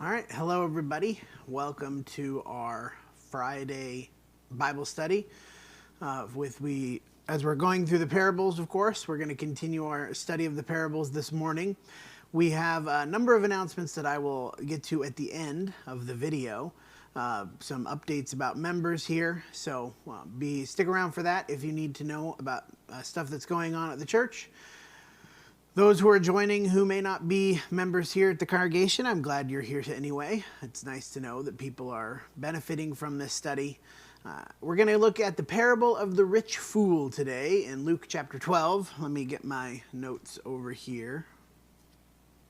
All right, hello everybody. Welcome to our Friday Bible study. As we're going through the parables, of course, we're going to continue our study of the parables this morning. We have a number of announcements that I will get to at the end of the video. Some updates about members here, so stick around for that if you need to know about stuff that's going on at the church. Those who are joining who may not be members here at the congregation, I'm glad you're here anyway. It's nice to know that people are benefiting from this study. We're going to look at the parable of the rich fool today in Luke chapter 12. Let me get my notes over here.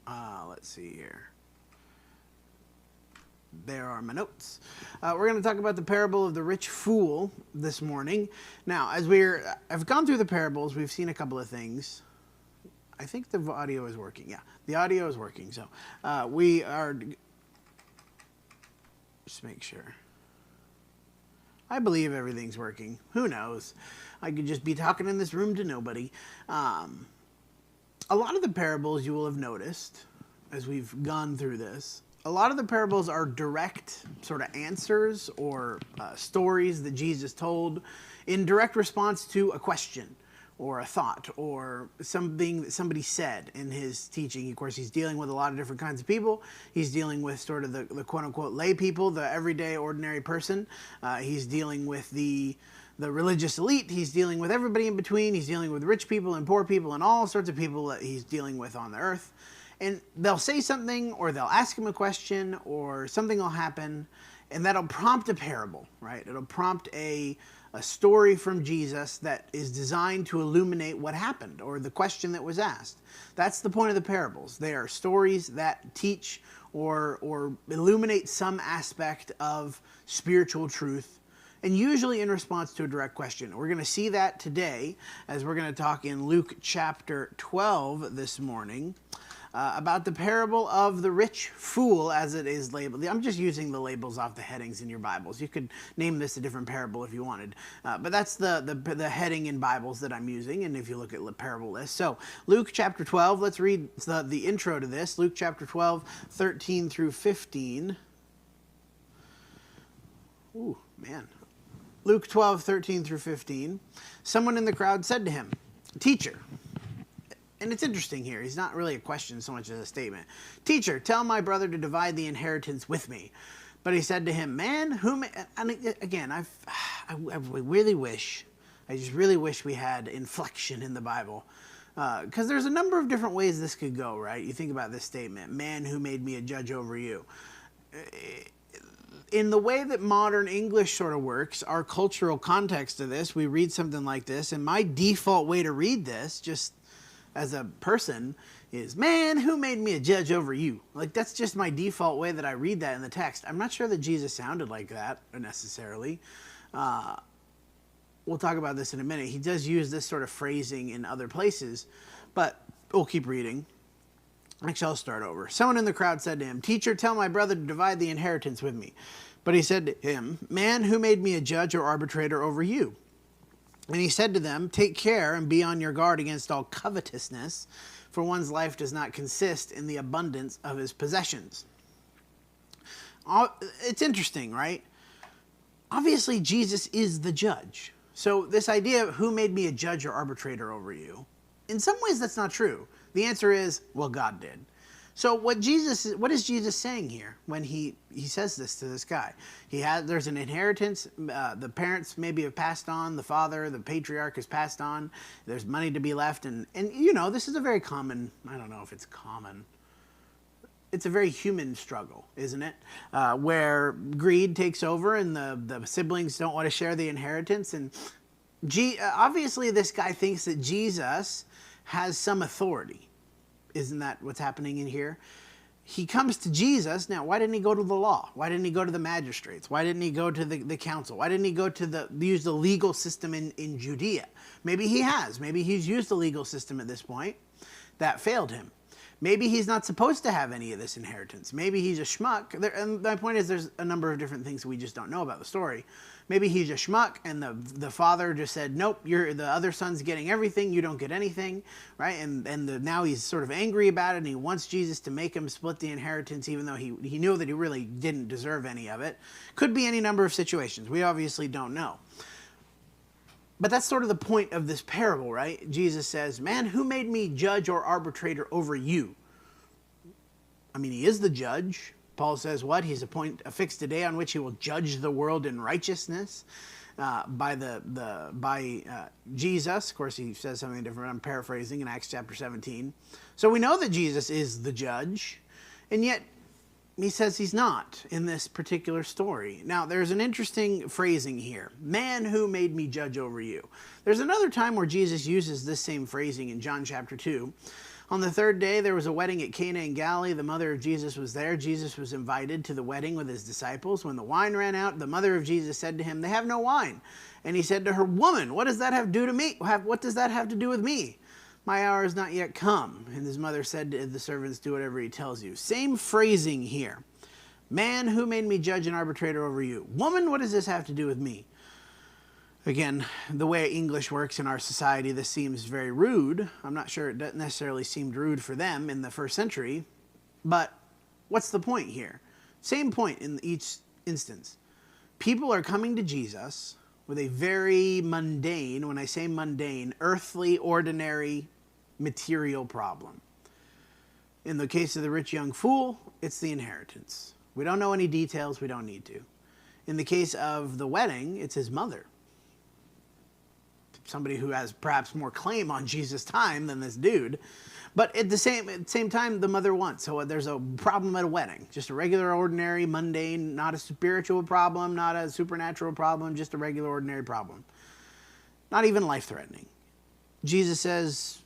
Let's see here. There are my notes. We're going to talk about the parable of the rich fool this morning. Now, I've gone through the parables, we've seen a couple of things. I think the audio is working. Yeah, the audio is working. So we are, just make sure. I believe everything's working. Who knows? I could just be talking in this room to nobody. A lot of the parables you will have noticed as we've gone through this, a lot of the parables are direct sort of answers or stories that Jesus told in direct response to a question or a thought, or something that somebody said in his teaching. Of course, he's dealing with a lot of different kinds of people. He's dealing with sort of the quote-unquote lay people, the everyday, ordinary person. He's dealing with the religious elite. He's dealing with everybody in between. He's dealing with rich people and poor people and all sorts of people that he's dealing with on the earth. And they'll say something, or they'll ask him a question, or something will happen, and that'll prompt a parable, right? It'll prompt a story from Jesus that is designed to illuminate what happened or the question that was asked. That's the point of the parables. They are stories that teach or illuminate some aspect of spiritual truth, and usually in response to a direct question. We're going to see that today as we're going to talk in Luke chapter 12 this morning. About the parable of the rich fool, as it is labeled. I'm just using the labels off the headings in your Bibles. You could name this a different parable if you wanted. But that's the heading in Bibles that I'm using, and if you look at the parable list. So, Luke chapter 12, let's read the intro to this. Luke chapter 12, 13 through 15. Ooh, man. Luke 12, 13 through 15. Someone in the crowd said to him, "Teacher," and it's interesting here. He's not really a question so much as a statement. "Teacher, tell my brother to divide the inheritance with me." But he said to him, "Man, whom..." And again, I just really wish we had inflection in the Bible. Because there's a number of different ways this could go, right? You think about this statement, "Man, who made me a judge over you?" In the way that modern English sort of works, our cultural context of this, we read something like this, and my default way to read this, just as a person, is, "Man, who made me a judge over you?" Like, that's just my default way that I read that in the text. I'm not sure that Jesus sounded like that necessarily. We'll talk about this in a minute. He does use this sort of phrasing in other places, but we'll keep reading. Actually, I'll start over. Someone in the crowd said to him, "Teacher, tell my brother to divide the inheritance with me." But he said to him, "Man, who made me a judge or arbitrator over you?" And he said to them, "Take care and be on your guard against all covetousness, for one's life does not consist in the abundance of his possessions." It's interesting, right? Obviously, Jesus is the judge. So this idea of who made me a judge or arbitrator over you, in some ways that's not true. The answer is, well, God did. So what is Jesus saying here when he says this to this guy? There's an inheritance. The parents maybe have passed on. The father, the patriarch, has passed on. There's money to be left, and this is a very common. I don't know if it's common. It's a very human struggle, isn't it? Where greed takes over, and the siblings don't want to share the inheritance. And obviously, this guy thinks that Jesus has some authority. Isn't that what's happening in here? He comes to Jesus. Now, why didn't he go to the law? Why didn't he go to the magistrates? Why didn't he go to the council? Why didn't he go to use the legal system in Judea? Maybe he has. Maybe he's used the legal system at this point. That failed him. Maybe he's not supposed to have any of this inheritance. Maybe he's a schmuck. And my point is there's a number of different things that we just don't know about the story. Maybe he's a schmuck and the father just said, nope, the other son's getting everything, you don't get anything, right? And now he's sort of angry about it, and he wants Jesus to make him split the inheritance even though he knew that he really didn't deserve any of it. Could be any number of situations. We obviously don't know. But that's sort of the point of this parable, right? Jesus says, man, who made me judge or arbitrator over you? I mean, he is the judge. Paul says what? He's affixed a day on which he will judge the world in righteousness by Jesus. Of course, he says something different. I'm paraphrasing in Acts chapter 17. So we know that Jesus is the judge, and yet he says he's not in this particular story. Now, there's an interesting phrasing here. Man, who made me judge over you? There's another time where Jesus uses this same phrasing in John chapter 2. On the third day, there was a wedding at Cana in Galilee. The mother of Jesus was there. Jesus was invited to the wedding with his disciples. When the wine ran out, the mother of Jesus said to him, they have no wine. And he said to her, woman, what does that have to do to me? What does that have to do with me? My hour is not yet come. And his mother said to the servants, do whatever he tells you. Same phrasing here. Man, who made me judge and arbitrator over you? Woman, what does this have to do with me? Again, the way English works in our society, this seems very rude. I'm not sure it doesn't necessarily seem rude for them in the first century. But what's the point here? Same point in each instance. People are coming to Jesus with a very mundane, when I say mundane, earthly, ordinary, material problem. In the case of the rich young fool, it's the inheritance. We don't know any details. We don't need to. In the case of the wedding, it's his mother. Somebody who has perhaps more claim on Jesus' time than this dude. But at the same time, the mother wants. So there's a problem at a wedding. Just a regular, ordinary, mundane, not a spiritual problem, not a supernatural problem, just a regular, ordinary problem. Not even life-threatening. Jesus says,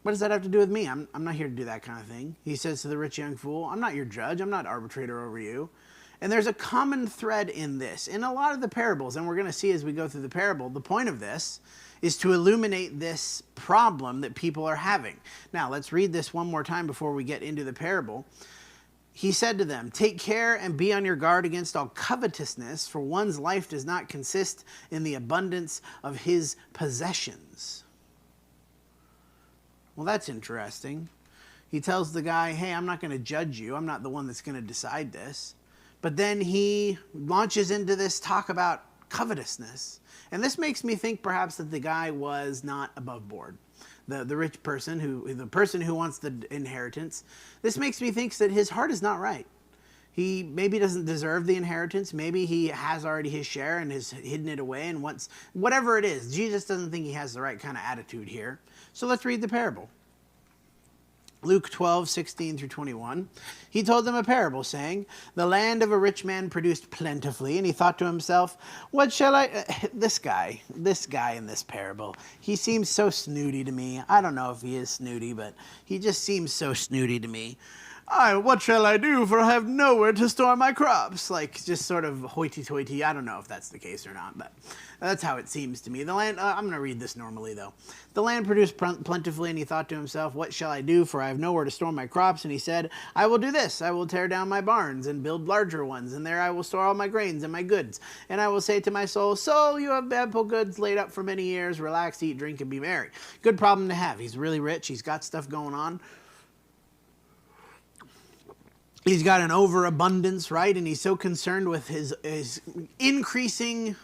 what does that have to do with me? I'm not here to do that kind of thing. He says to the rich young fool, I'm not your judge. I'm not arbitrator over you. And there's a common thread in this. In a lot of the parables, and we're going to see as we go through the parable, the point of this is to illuminate this problem that people are having. Now, let's read this one more time before we get into the parable. He said to them, take care and be on your guard against all covetousness, for one's life does not consist in the abundance of his possessions. Well, that's interesting. He tells the guy, hey, I'm not going to judge you. I'm not the one that's going to decide this. But then he launches into this talk about covetousness. And this makes me think perhaps that the guy was not above board. The rich person, the person who wants the inheritance. This makes me think that his heart is not right. He maybe doesn't deserve the inheritance. Maybe he has already his share and has hidden it away and wants, whatever it is. Jesus doesn't think he has the right kind of attitude here. So let's read the parable. Luke 12:16-21. He told them a parable, saying, the land of a rich man produced plentifully, and he thought to himself, what shall I... This guy in this parable, he seems so snooty to me. I don't know if he is snooty, but he just seems so snooty to me. What shall I do, for I have nowhere to store my crops? Like, just sort of hoity-toity. I don't know if that's the case or not, but that's how it seems to me. The land, I'm going to read this normally, though. The land produced plentifully, and he thought to himself, what shall I do, for I have nowhere to store my crops? And he said, I will do this. I will tear down my barns and build larger ones, and there I will store all my grains and my goods. And I will say to my soul, soul, you have ample goods laid up for many years. Relax, eat, drink, and be merry. Good problem to have. He's really rich. He's got stuff going on. He's got an overabundance, right? And he's so concerned with his increasing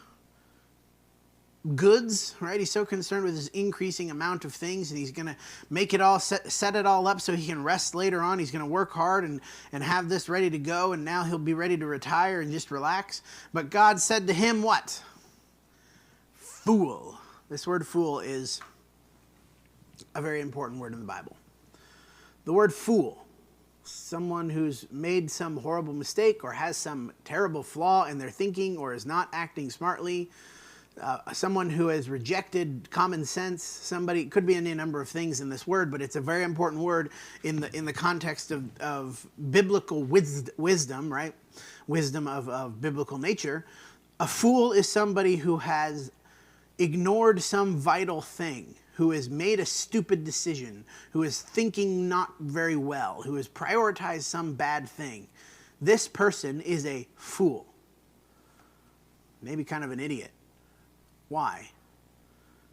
goods, right? He's so concerned with his increasing amount of things, and he's going to make it all, set it all up so he can rest later on. He's going to work hard and have this ready to go, and now he'll be ready to retire and just relax. But God said to him what? Fool. This word fool is a very important word in the Bible. The word fool. Someone who's made some horrible mistake or has some terrible flaw in their thinking or is not acting smartly, someone who has rejected common sense, somebody, it could be any number of things in this word, but it's a very important word in the context of biblical wisdom, right? Wisdom of biblical nature. A fool is somebody who has ignored some vital thing, who has made a stupid decision, who is thinking not very well, who has prioritized some bad thing, this person is a fool. Maybe kind of an idiot. Why?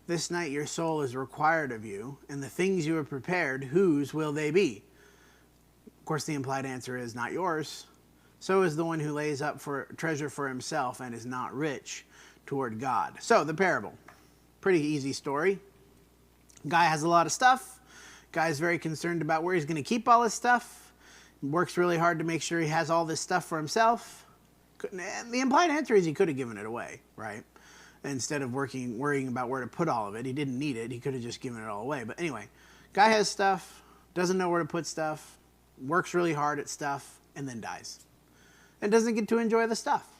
This night your soul is required of you, and the things you have prepared, whose will they be? Of course, the implied answer is not yours. So is the one who lays up for treasure for himself and is not rich toward God. So, the parable. Pretty easy story. Guy has a lot of stuff. Guy's very concerned about where he's going to keep all his stuff. Works really hard to make sure he has all this stuff for himself. The implied answer is he could have given it away, right? Instead of worrying about where to put all of it. He didn't need it. He could have just given it all away. But anyway, guy has stuff, doesn't know where to put stuff, works really hard at stuff, and then dies. And doesn't get to enjoy the stuff.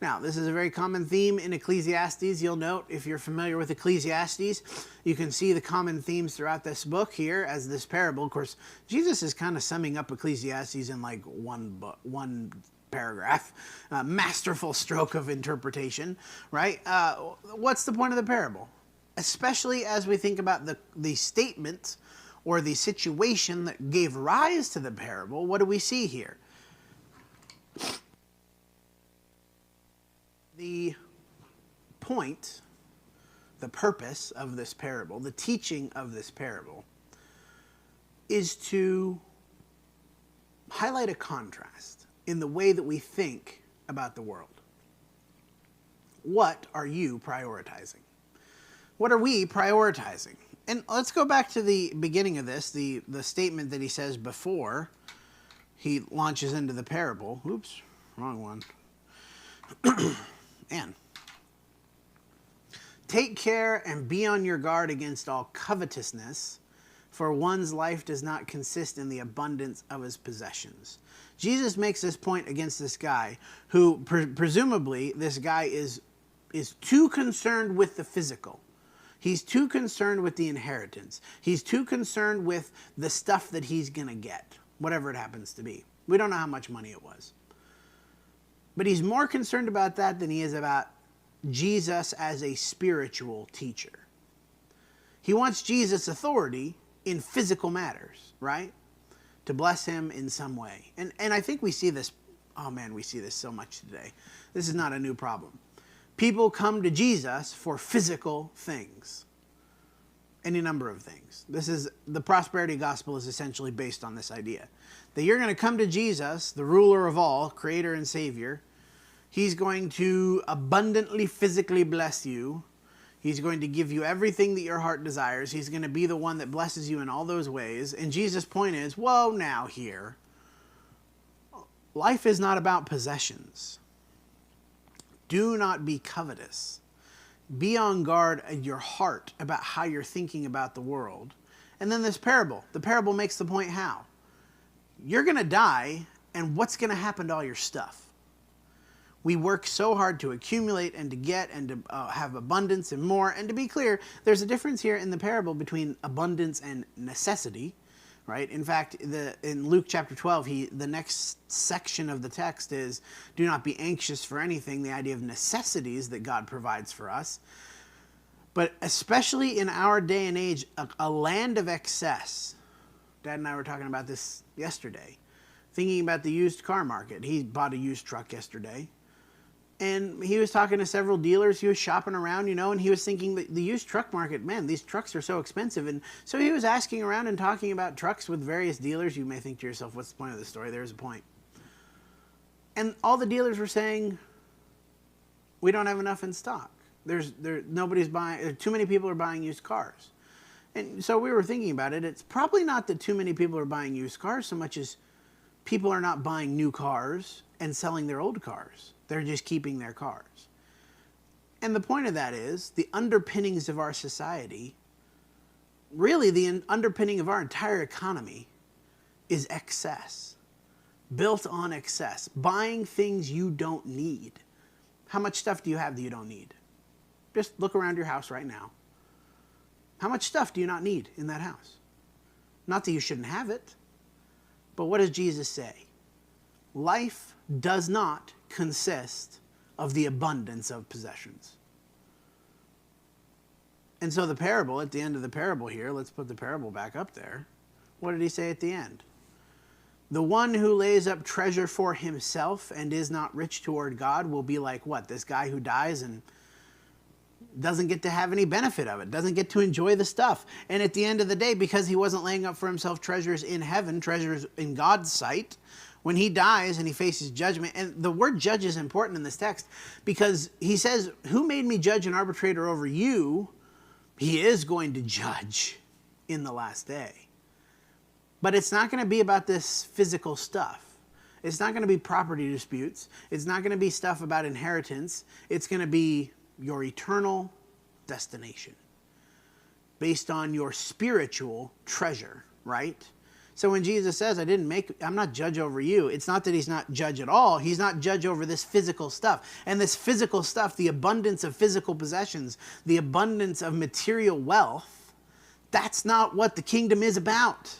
Now, this is a very common theme in Ecclesiastes. You'll note, if you're familiar with Ecclesiastes, you can see the common themes throughout this book here as this parable. Of course, Jesus is kind of summing up Ecclesiastes in like one paragraph. Masterful stroke of interpretation, right? What's the point of the parable? Especially as we think about the statement or the situation that gave rise to the parable, what do we see here? The point, the purpose of this parable, the teaching of this parable, is to highlight a contrast in the way that we think about the world. What are you prioritizing? What are we prioritizing? And let's go back to the beginning of this, the statement that he says before he launches into the parable. Oops, wrong one. And take care and be on your guard against all covetousness, for one's life does not consist in the abundance of his possessions. Jesus makes this point against this guy who, presumably, this guy is too concerned with the physical. He's too concerned with the inheritance. He's too concerned with the stuff that he's going to get, whatever it happens to be. We don't know how much money it was. But he's more concerned about that than he is about Jesus as a spiritual teacher. He wants Jesus' authority in physical matters, right? To bless him in some way. And I think we see this, oh man, we see this so much today. This is not a new problem. People come to Jesus for physical things. Any number of things. The prosperity gospel is essentially based on this idea. That you're going to come to Jesus, the ruler of all, creator and savior. He's going to abundantly physically bless you. He's going to give you everything that your heart desires. He's going to be the one that blesses you in all those ways. And Jesus' point is, whoa, now here. Life is not about possessions. Do not be covetous. Be on guard in your heart about how you're thinking about the world. And then this parable. The parable makes the point how. You're going to die, and what's going to happen to all your stuff? We work so hard to accumulate and to get and to have abundance and more. And to be clear, there's a difference here in the parable between abundance and necessity, right? In fact, in Luke chapter 12, the next section of the text is, do not be anxious for anything, the idea of necessities that God provides for us. But especially in our day and age, a land of excess. Dad and I were talking about this yesterday, thinking about the used car market. He bought a used truck yesterday. And he was talking to several dealers. He was shopping around, and he was thinking that the used truck market, man, these trucks are so expensive. And so he was asking around and talking about trucks with various dealers. You may think to yourself, what's the point of the story? There's a point. And all the dealers were saying, we don't have enough in stock. Nobody's buying, too many people are buying used cars. And so we were thinking about it. It's probably not that too many people are buying used cars so much as people are not buying new cars and selling their old cars. They're just keeping their cars. And the point of that is the underpinnings of our society, really the underpinning of our entire economy, is excess. Built on excess. Buying things you don't need. How much stuff do you have that you don't need? Just look around your house right now. How much stuff do you not need in that house? Not that you shouldn't have it, but what does Jesus say? Life does not consist of the abundance of possessions. And so the parable, at the end of the parable here, let's put the parable back up there. What did he say at the end? The one who lays up treasure for himself and is not rich toward God will be like what? This guy who dies and doesn't get to have any benefit of it, doesn't get to enjoy the stuff. And at the end of the day, because he wasn't laying up for himself treasures in heaven, treasures in God's sight, when he dies and he faces judgment, and the word judge is important in this text because he says, who made me judge and arbitrator over you? He is going to judge in the last day. But it's not going to be about this physical stuff. It's not going to be property disputes. It's not going to be stuff about inheritance. It's going to be your eternal destination based on your spiritual treasure, right? So when Jesus says, I'm not judge over you, it's not that he's not judge at all. He's not judge over this physical stuff. And this physical stuff, the abundance of physical possessions, the abundance of material wealth, that's not what the kingdom is about.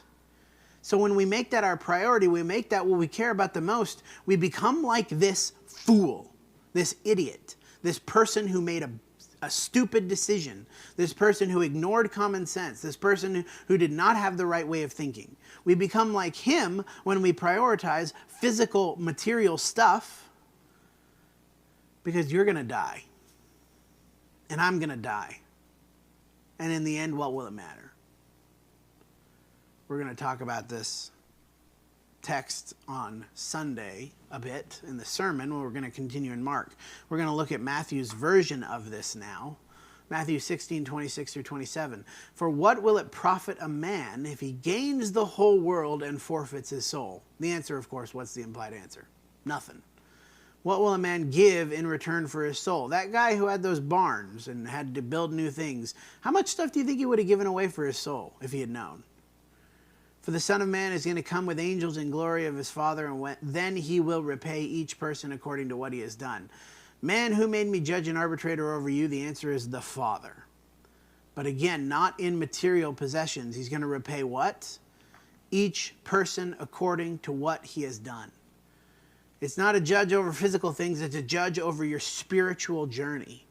So when we make that our priority, we make that what we care about the most, we become like this fool, this idiot, this person who made a stupid decision, this person who ignored common sense, this person who did not have the right way of thinking. We become like him when we prioritize physical, material stuff because you're going to die and I'm going to die. And in the end, what will it matter? We're going to talk about this text on Sunday a bit in the sermon. We're going to continue in Mark. We're going to look at Matthew's version of this now. Matthew 16:26-27. For what will it profit a man if he gains the whole world and forfeits his soul? The answer, of course, what's the implied answer? Nothing. What will a man give in return for his soul? That guy who had those barns and had to build new things, how much stuff do you think he would have given away for his soul if he had known? For the Son of Man is going to come with angels in glory of his Father, and then he will repay each person according to what he has done. Man, who made me judge and arbitrator over you? The answer is the Father. But again, not in material possessions. He's going to repay what? Each person according to what he has done. It's not a judge over physical things. It's a judge over your spiritual journey.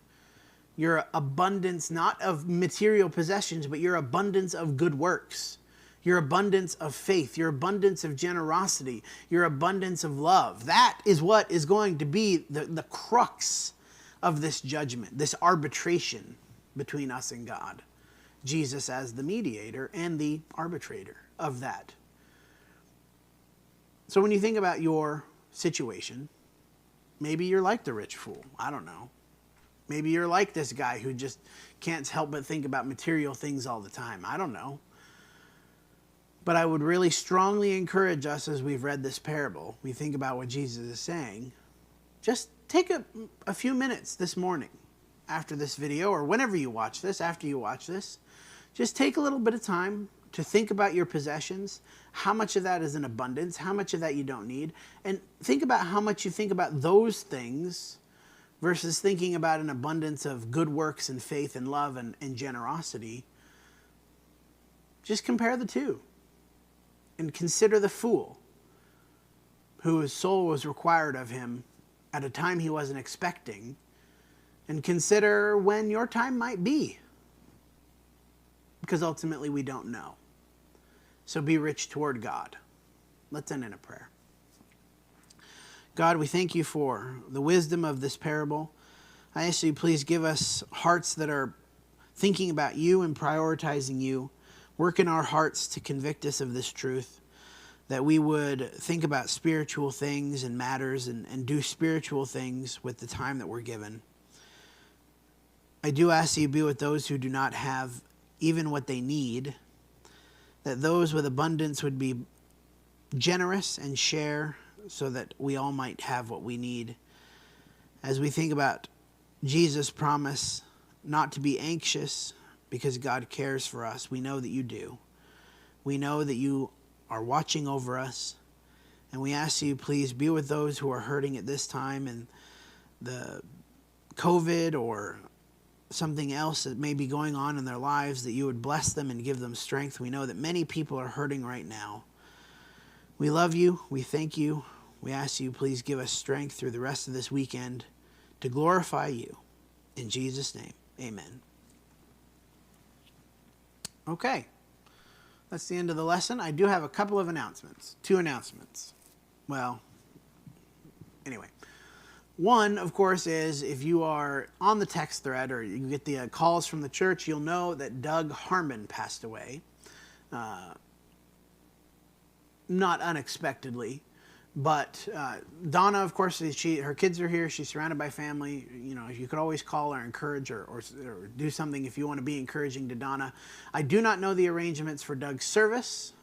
Your abundance, not of material possessions, but your abundance of good works. Your abundance of faith, your abundance of generosity, your abundance of love. That is what is going to be the crux of this judgment, this arbitration between us and God. Jesus as the mediator and the arbitrator of that. So when you think about your situation, maybe you're like the rich fool. I don't know. Maybe you're like this guy who just can't help but think about material things all the time. I don't know. But I would really strongly encourage us as we've read this parable, we think about what Jesus is saying, just take a few minutes this morning after this video or whenever you watch this, after you watch this, just take a little bit of time to think about your possessions, how much of that is in abundance, how much of that you don't need, and think about how much you think about those things versus thinking about an abundance of good works and faith and love and generosity. Just compare the two. And consider the fool whose soul was required of him at a time he wasn't expecting. And consider when your time might be. Because ultimately we don't know. So be rich toward God. Let's end in a prayer. God, we thank you for the wisdom of this parable. I ask you, please give us hearts that are thinking about you and prioritizing you. Work in our hearts to convict us of this truth, that we would think about spiritual things and matters and do spiritual things with the time that we're given. I do ask you to be with those who do not have even what they need, that those with abundance would be generous and share so that we all might have what we need. As we think about Jesus' promise not to be anxious, because God cares for us. We know that you do. We know that you are watching over us. And we ask you, please be with those who are hurting at this time and the COVID or something else that may be going on in their lives, that you would bless them and give them strength. We know that many people are hurting right now. We love you. We thank you. We ask you, please give us strength through the rest of this weekend to glorify you. In Jesus' name, amen. Okay. That's the end of the lesson. I do have a couple of announcements. 2 announcements. Well, anyway. One, of course, is if you are on the text thread or you get the calls from the church, you'll know that Doug Harmon passed away. Not unexpectedly. But Donna, of course, her kids are here. She's surrounded by family. You know, you could always call or encourage or do something if you want to be encouraging to Donna. I do not know the arrangements for Doug's service.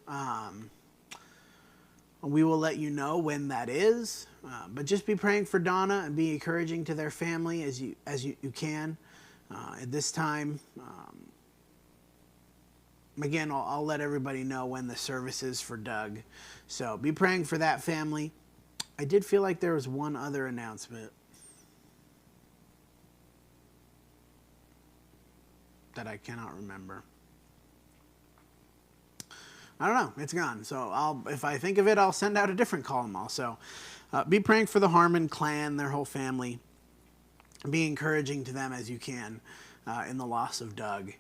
We will let you know when that is. But just be praying for Donna and be encouraging to their family as you can at this time. Again, I'll let everybody know when the service is for Doug. So be praying for that family. I did feel like there was one other announcement that I cannot remember. I don't know. It's gone. So if I think of it, I'll send out a different column also. Be praying for the Harmon clan, their whole family. Be encouraging to them as you can in the loss of Doug.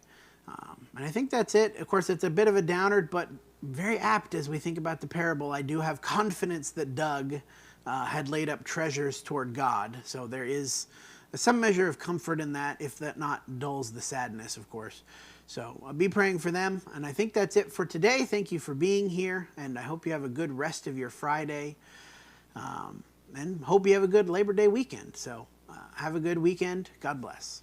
And I think that's it. Of course, it's a bit of a downer, but very apt as we think about the parable. I do have confidence that Doug had laid up treasures toward God. So there is some measure of comfort in that, if that not dulls the sadness, of course. So I'll be praying for them. And I think that's it for today. Thank you for being here. And I hope you have a good rest of your Friday. And hope you have a good Labor Day weekend. So have a good weekend. God bless.